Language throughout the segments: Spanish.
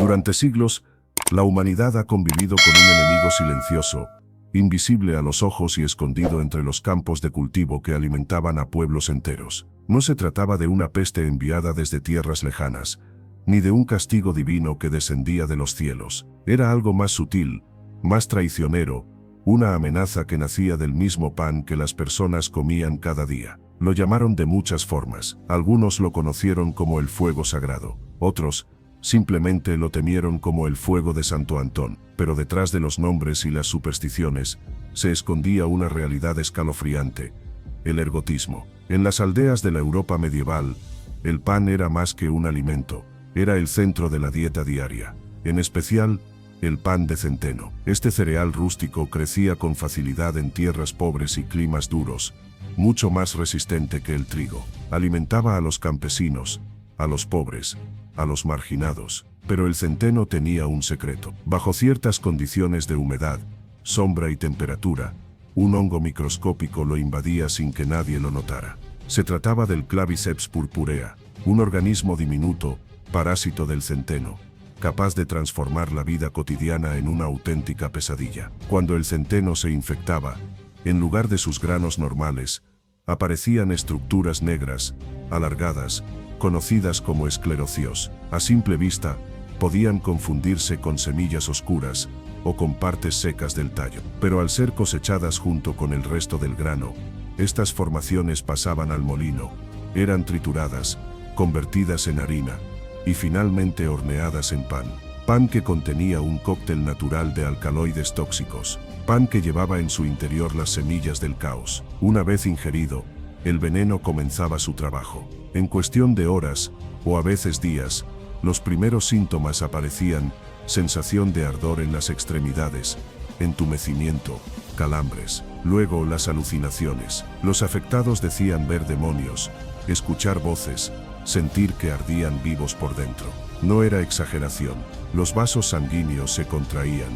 Durante siglos, la humanidad ha convivido con un enemigo silencioso, invisible a los ojos y escondido entre los campos de cultivo que alimentaban a pueblos enteros. No se trataba de una peste enviada desde tierras lejanas, ni de un castigo divino que descendía de los cielos. Era algo más sutil, más traicionero, una amenaza que nacía del mismo pan que las personas comían cada día. Lo llamaron de muchas formas. Algunos lo conocieron como el fuego sagrado, otros simplemente lo temieron como el fuego de Santo Antón. Pero detrás de los nombres y las supersticiones se escondía una realidad escalofriante: el ergotismo. En las aldeas de la Europa medieval, el pan era más que un alimento, era el centro de la dieta diaria, en especial el pan de centeno. Este cereal rústico crecía con facilidad en tierras pobres y climas duros, mucho más resistente que el trigo. Alimentaba a los campesinos, a los pobres, a los marginados. Pero el centeno tenía un secreto. Bajo ciertas condiciones de humedad, sombra y temperatura, un hongo microscópico lo invadía sin que nadie lo notara. Se trataba del Claviceps purpurea, un organismo diminuto, parásito del centeno, capaz de transformar la vida cotidiana en una auténtica pesadilla. Cuando el centeno se infectaba, en lugar de sus granos normales, aparecían estructuras negras, alargadas, conocidas como esclerocios. A simple vista, podían confundirse con semillas oscuras o con partes secas del tallo. Pero al ser cosechadas junto con el resto del grano, estas formaciones pasaban al molino, eran trituradas, convertidas en harina y finalmente horneadas en pan. Pan que contenía un cóctel natural de alcaloides tóxicos. Pan que llevaba en su interior las semillas del caos. Una vez ingerido, el veneno comenzaba su trabajo. En cuestión de horas, o a veces días, los primeros síntomas aparecían: sensación de ardor en las extremidades, entumecimiento, calambres. Luego las alucinaciones. Los afectados decían ver demonios, escuchar voces, sentir que ardían vivos por dentro. No era exageración. Los vasos sanguíneos se contraían,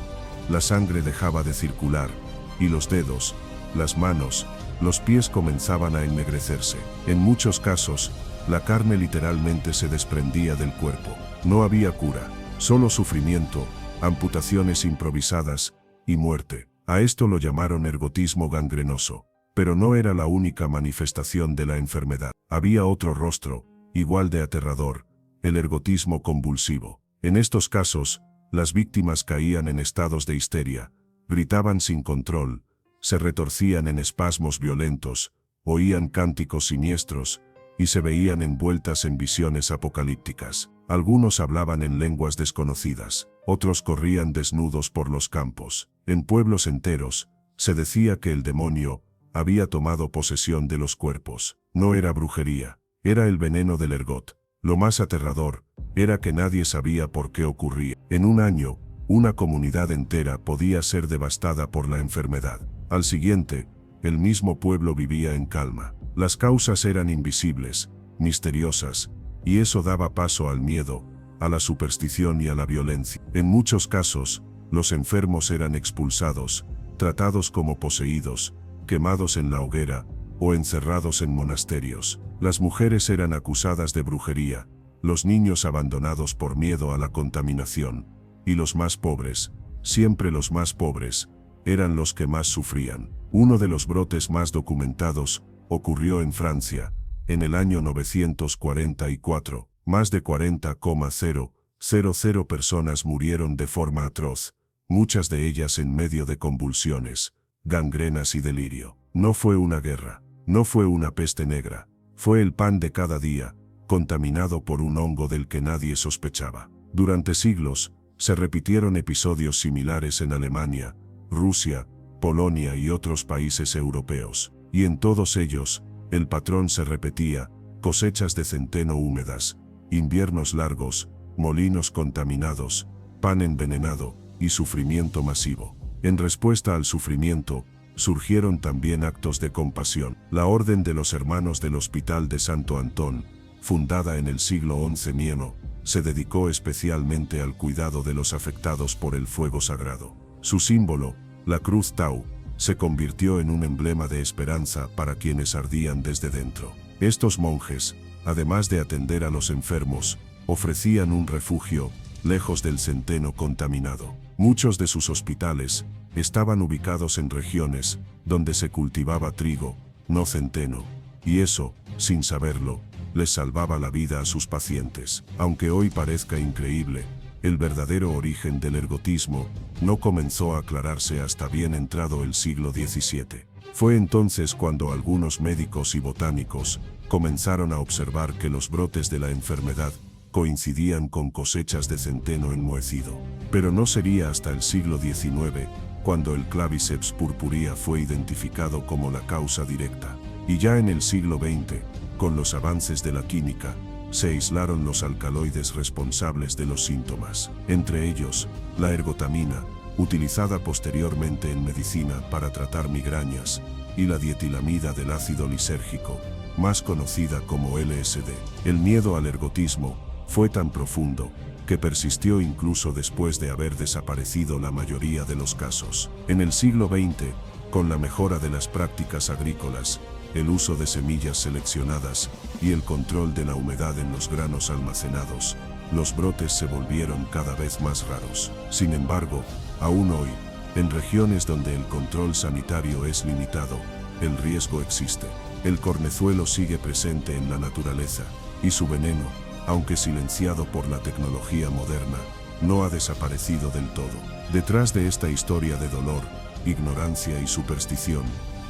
la sangre dejaba de circular, y los dedos, las manos, los pies comenzaban a ennegrecerse. En muchos casos, la carne literalmente se desprendía del cuerpo. No había cura, solo sufrimiento, amputaciones improvisadas y muerte. A esto lo llamaron ergotismo gangrenoso. Pero no era la única manifestación de la enfermedad. Había otro rostro, igual de aterrador: el ergotismo convulsivo. En estos casos, las víctimas caían en estados de histeria, gritaban sin control, se retorcían en espasmos violentos, oían cánticos siniestros y se veían envueltas en visiones apocalípticas. Algunos hablaban en lenguas desconocidas, otros corrían desnudos por los campos. En pueblos enteros, se decía que el demonio había tomado posesión de los cuerpos. No era brujería, era el veneno del ergot. Lo más aterrador era que nadie sabía por qué ocurría. En un año, una comunidad entera podía ser devastada por la enfermedad. Al siguiente, el mismo pueblo vivía en calma. Las causas eran invisibles, misteriosas, y eso daba paso al miedo, a la superstición y a la violencia. En muchos casos, los enfermos eran expulsados, tratados como poseídos, quemados en la hoguera o encerrados en monasterios. Las mujeres eran acusadas de brujería, los niños abandonados por miedo a la contaminación, y los más pobres, siempre los más pobres, eran los que más sufrían. Uno de los brotes más documentados ocurrió en Francia, en el año 944. Más de 40,000 personas murieron de forma atroz, muchas de ellas en medio de convulsiones, gangrenas y delirio. No fue una guerra, no fue una peste negra, fue el pan de cada día, contaminado por un hongo del que nadie sospechaba. Durante siglos, se repitieron episodios similares en Alemania, Rusia, Polonia y otros países europeos. Y en todos ellos, el patrón se repetía: cosechas de centeno húmedas, inviernos largos, molinos contaminados, pan envenenado y sufrimiento masivo. En respuesta al sufrimiento, surgieron también actos de compasión. La Orden de los Hermanos del Hospital de Santo Antón, fundada en el siglo XI mieno, se dedicó especialmente al cuidado de los afectados por el fuego sagrado. Su símbolo, la cruz Tau, se convirtió en un emblema de esperanza para quienes ardían desde dentro. Estos monjes, además de atender a los enfermos, ofrecían un refugio, lejos del centeno contaminado. Muchos de sus hospitales estaban ubicados en regiones donde se cultivaba trigo, no centeno, y eso, sin saberlo, les salvaba la vida a sus pacientes. Aunque hoy parezca increíble, el verdadero origen del ergotismo no comenzó a aclararse hasta bien entrado el siglo XVII. Fue entonces cuando algunos médicos y botánicos comenzaron a observar que los brotes de la enfermedad coincidían con cosechas de centeno enmohecido. Pero no sería hasta el siglo XIX cuando el Claviceps purpurea fue identificado como la causa directa. Y ya en el siglo XX, con los avances de la química, se aislaron los alcaloides responsables de los síntomas, entre ellos, la ergotamina, utilizada posteriormente en medicina para tratar migrañas, y la dietilamida del ácido lisérgico, más conocida como LSD. El miedo al ergotismo fue tan profundo que persistió incluso después de haber desaparecido la mayoría de los casos. En el siglo XX, con la mejora de las prácticas agrícolas, el uso de semillas seleccionadas y el control de la humedad en los granos almacenados, los brotes se volvieron cada vez más raros. Sin embargo, aún hoy, en regiones donde el control sanitario es limitado, el riesgo existe. El cornezuelo sigue presente en la naturaleza, y su veneno, aunque silenciado por la tecnología moderna, no ha desaparecido del todo. Detrás de esta historia de dolor, ignorancia y superstición,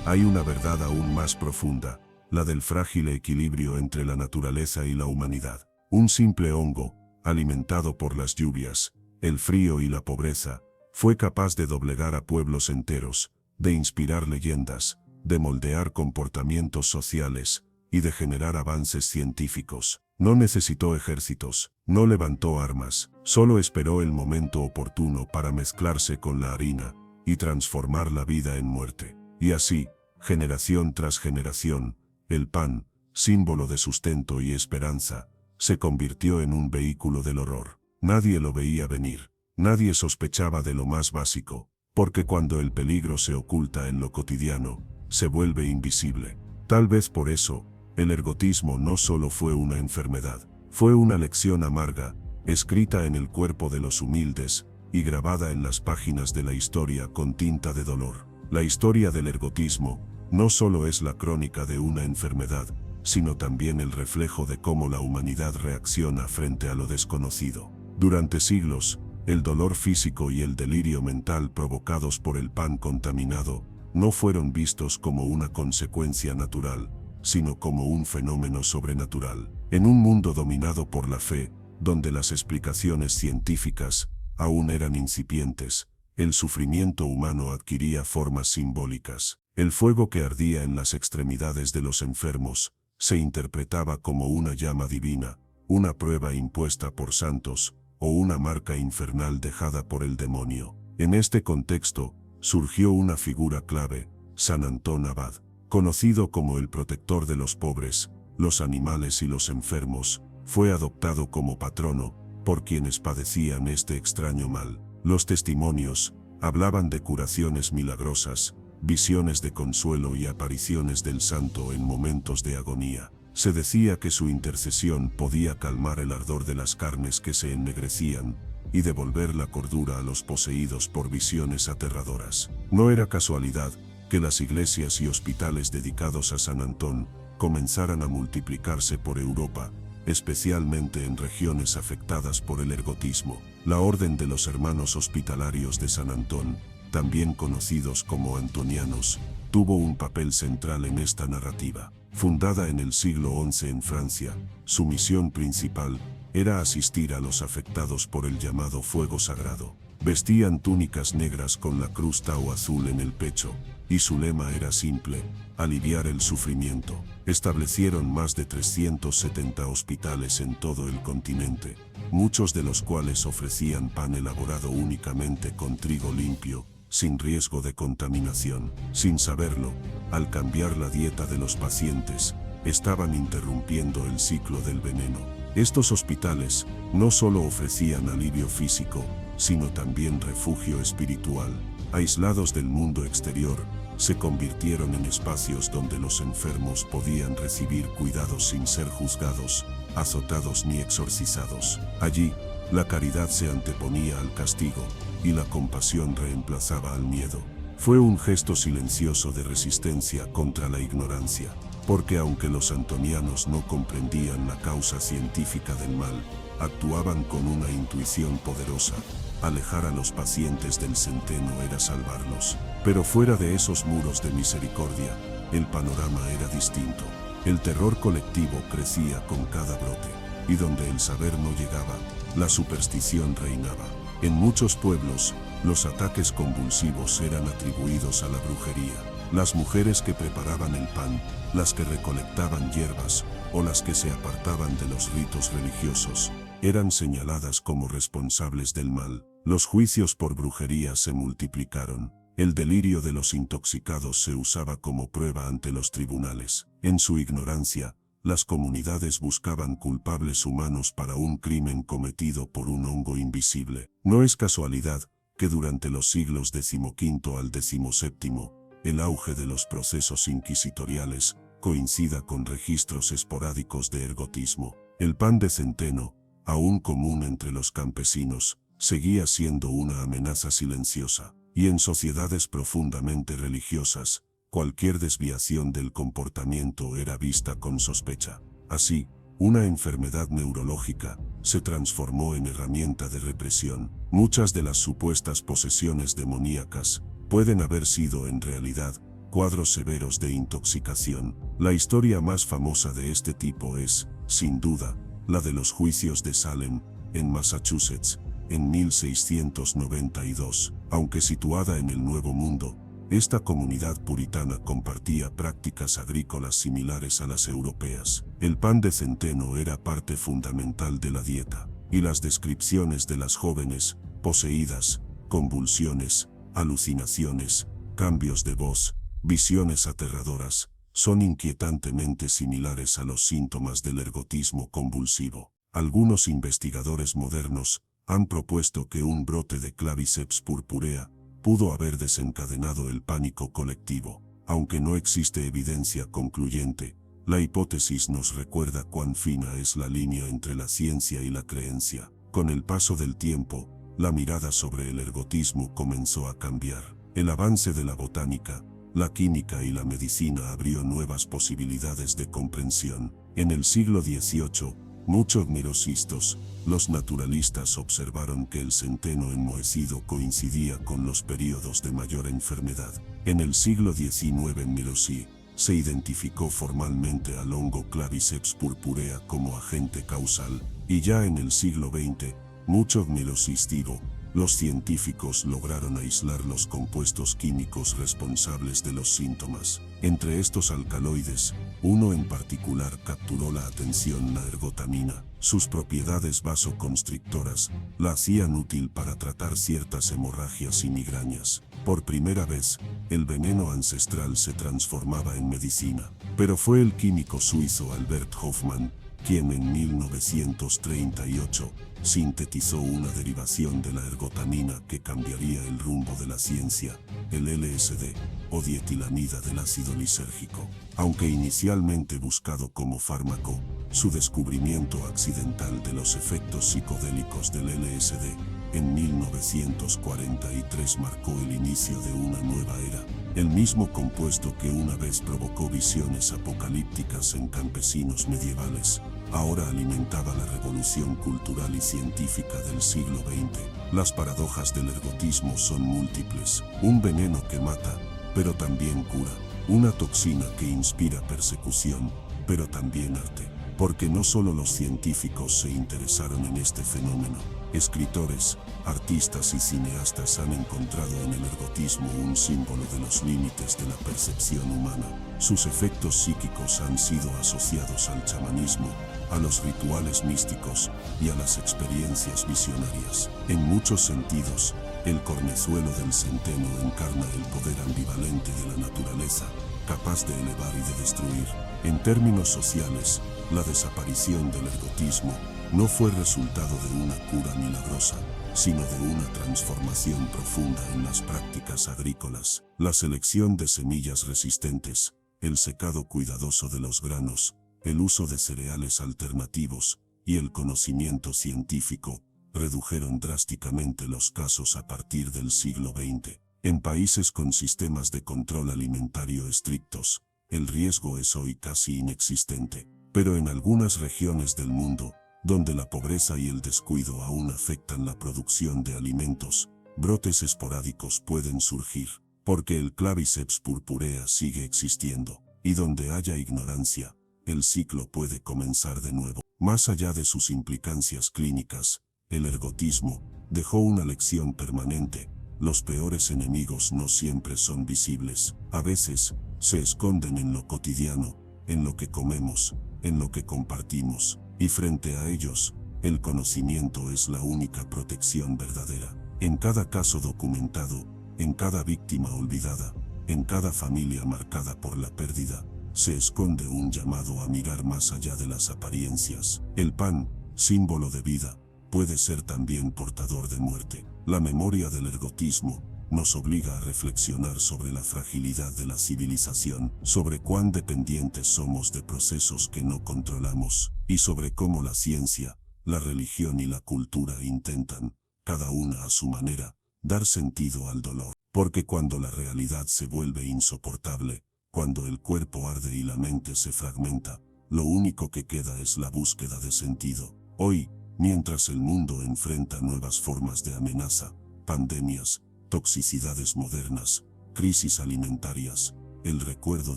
hay una verdad aún más profunda, la del frágil equilibrio entre la naturaleza y la humanidad. Un simple hongo, alimentado por las lluvias, el frío y la pobreza, fue capaz de doblegar a pueblos enteros, de inspirar leyendas, de moldear comportamientos sociales y de generar avances científicos. No necesitó ejércitos, no levantó armas, solo esperó el momento oportuno para mezclarse con la harina y transformar la vida en muerte. Y así, generación tras generación, el pan, símbolo de sustento y esperanza, se convirtió en un vehículo del horror. Nadie lo veía venir, nadie sospechaba de lo más básico, porque cuando el peligro se oculta en lo cotidiano, se vuelve invisible. Tal vez por eso, el ergotismo no solo fue una enfermedad, fue una lección amarga, escrita en el cuerpo de los humildes y grabada en las páginas de la historia con tinta de dolor. La historia del ergotismo no solo es la crónica de una enfermedad, sino también el reflejo de cómo la humanidad reacciona frente a lo desconocido. Durante siglos, el dolor físico y el delirio mental provocados por el pan contaminado no fueron vistos como una consecuencia natural, sino como un fenómeno sobrenatural. En un mundo dominado por la fe, donde las explicaciones científicas aún eran incipientes, el sufrimiento humano adquiría formas simbólicas. El fuego que ardía en las extremidades de los enfermos se interpretaba como una llama divina, una prueba impuesta por santos, o una marca infernal dejada por el demonio. En este contexto, surgió una figura clave, San Antón Abad. Conocido como el protector de los pobres, los animales y los enfermos, fue adoptado como patrono por quienes padecían este extraño mal. Los testimonios hablaban de curaciones milagrosas, visiones de consuelo y apariciones del santo en momentos de agonía. Se decía que su intercesión podía calmar el ardor de las carnes que se ennegrecían y devolver la cordura a los poseídos por visiones aterradoras. No era casualidad que las iglesias y hospitales dedicados a San Antón comenzaran a multiplicarse por Europa, especialmente en regiones afectadas por el ergotismo. La Orden de los Hermanos Hospitalarios de San Antón, también conocidos como antonianos, tuvo un papel central en esta narrativa. Fundada en el siglo XI en Francia, su misión principal era asistir a los afectados por el llamado fuego sagrado. Vestían túnicas negras con la cruz Tau azul en el pecho, y su lema era simple: aliviar el sufrimiento. Establecieron más de 370 hospitales en todo el continente, muchos de los cuales ofrecían pan elaborado únicamente con trigo limpio, sin riesgo de contaminación. Sin saberlo, al cambiar la dieta de los pacientes, estaban interrumpiendo el ciclo del veneno. Estos hospitales no solo ofrecían alivio físico, sino también refugio espiritual. Aislados del mundo exterior, se convirtieron en espacios donde los enfermos podían recibir cuidados sin ser juzgados, azotados ni exorcizados. Allí, La caridad se anteponía al castigo, y la compasión reemplazaba al miedo. Fue un gesto silencioso de resistencia contra la ignorancia, porque aunque los antonianos no comprendían la causa científica del mal, actuaban con una intuición poderosa. Alejar a los pacientes del centeno era salvarlos. Pero fuera de esos muros de misericordia, el panorama era distinto. El terror colectivo crecía con cada brote, y donde el saber no llegaba, la superstición reinaba. En muchos pueblos, los ataques convulsivos eran atribuidos a la brujería. Las mujeres que preparaban el pan, las que recolectaban hierbas, o las que se apartaban de los ritos religiosos, eran señaladas como responsables del mal. Los juicios por brujería se multiplicaron. El delirio de los intoxicados se usaba como prueba ante los tribunales. En su ignorancia, las comunidades buscaban culpables humanos para un crimen cometido por un hongo invisible. No es casualidad que durante los siglos XV al XVII, el auge de los procesos inquisitoriales coincida con registros esporádicos de ergotismo. El pan de centeno, aún común entre los campesinos, seguía siendo una amenaza silenciosa, y en sociedades profundamente religiosas, cualquier desviación del comportamiento era vista con sospecha. Así, una enfermedad neurológica se transformó en herramienta de represión. Muchas de las supuestas posesiones demoníacas pueden haber sido en realidad cuadros severos de intoxicación. La historia más famosa de este tipo es, sin duda, la de los juicios de Salem, en Massachusetts, en 1692. Aunque situada en el Nuevo Mundo, esta comunidad puritana compartía prácticas agrícolas similares a las europeas. El pan de centeno era parte fundamental de la dieta, y las descripciones de las jóvenes, poseídas, convulsiones, alucinaciones, cambios de voz, visiones aterradoras, son inquietantemente similares a los síntomas del ergotismo convulsivo. Algunos investigadores modernos han propuesto que un brote de Claviceps purpurea pudo haber desencadenado el pánico colectivo. Aunque no existe evidencia concluyente, la hipótesis nos recuerda cuán fina es la línea entre la ciencia y la creencia. Con el paso del tiempo, la mirada sobre el ergotismo comenzó a cambiar. El avance de la botánica, la química y la medicina abrió nuevas posibilidades de comprensión. En el siglo XVIII, muchos neurocientíficos, los naturalistas observaron que el centeno enmohecido coincidía con los periodos de mayor enfermedad. En el siglo XIX en Merosi, se identificó formalmente al hongo Claviceps purpurea como agente causal, y ya en el siglo XX, muchos neurocientíficos, los científicos lograron aislar los compuestos químicos responsables de los síntomas. Entre estos alcaloides, uno en particular capturó la atención: la ergotamina. Sus propiedades vasoconstrictoras la hacían útil para tratar ciertas hemorragias y migrañas. Por primera vez, el veneno ancestral se transformaba en medicina. Pero fue el químico suizo Albert Hofmann quien en 1938 sintetizó una derivación de la ergotamina que cambiaría el rumbo de la ciencia, el LSD, o dietilamida del ácido lisérgico. Aunque inicialmente buscado como fármaco, su descubrimiento accidental de los efectos psicodélicos del LSD en 1943 marcó el inicio de una nueva era. El mismo compuesto que una vez provocó visiones apocalípticas en campesinos medievales, ahora alimentaba la revolución cultural y científica del siglo XX. Las paradojas del ergotismo son múltiples: un veneno que mata, pero también cura; una toxina que inspira persecución, pero también arte. Porque no solo los científicos se interesaron en este fenómeno. Escritores, artistas y cineastas han encontrado en el ergotismo un símbolo de los límites de la percepción humana. Sus efectos psíquicos han sido asociados al chamanismo, a los rituales místicos y a las experiencias visionarias. En muchos sentidos, el cornezuelo del centeno encarna el poder ambivalente de la naturaleza, capaz de elevar y de destruir. En términos sociales, la desaparición del ergotismo no fue resultado de una cura milagrosa, sino de una transformación profunda en las prácticas agrícolas. La selección de semillas resistentes, el secado cuidadoso de los granos, el uso de cereales alternativos y el conocimiento científico redujeron drásticamente los casos a partir del siglo XX. En países con sistemas de control alimentario estrictos, el riesgo es hoy casi inexistente. Pero en algunas regiones del mundo, donde la pobreza y el descuido aún afectan la producción de alimentos, brotes esporádicos pueden surgir, porque el Claviceps purpurea sigue existiendo, y donde haya ignorancia, el ciclo puede comenzar de nuevo. Más allá de sus implicancias clínicas, el ergotismo dejó una lección permanente. Los peores enemigos no siempre son visibles, a veces se esconden en lo cotidiano, en lo que comemos, en lo que compartimos, y frente a ellos, el conocimiento es la única protección verdadera. En cada caso documentado, en cada víctima olvidada, en cada familia marcada por la pérdida, se esconde un llamado a mirar más allá de las apariencias. El pan, símbolo de vida, puede ser también portador de muerte. La memoria del ergotismo nos obliga a reflexionar sobre la fragilidad de la civilización, sobre cuán dependientes somos de procesos que no controlamos, y sobre cómo la ciencia, la religión y la cultura intentan, cada una a su manera, dar sentido al dolor. Porque cuando la realidad se vuelve insoportable, cuando el cuerpo arde y la mente se fragmenta, lo único que queda es la búsqueda de sentido. Hoy, mientras el mundo enfrenta nuevas formas de amenaza, pandemias, toxicidades modernas, crisis alimentarias, el recuerdo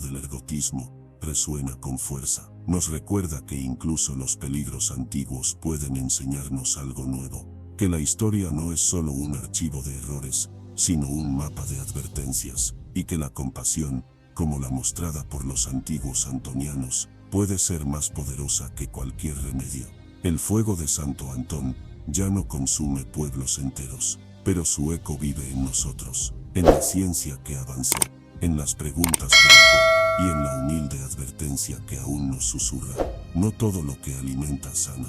del ergotismo resuena con fuerza. Nos recuerda que incluso los peligros antiguos pueden enseñarnos algo nuevo, que la historia no es solo un archivo de errores, sino un mapa de advertencias, y que la compasión, como la mostrada por los antiguos antonianos, puede ser más poderosa que cualquier remedio. El fuego de Santo Antón ya no consume pueblos enteros, pero su eco vive en nosotros, en la ciencia que avanzó, en las preguntas que dejó, y en la humilde advertencia que aún nos susurra. No todo lo que alimenta sana.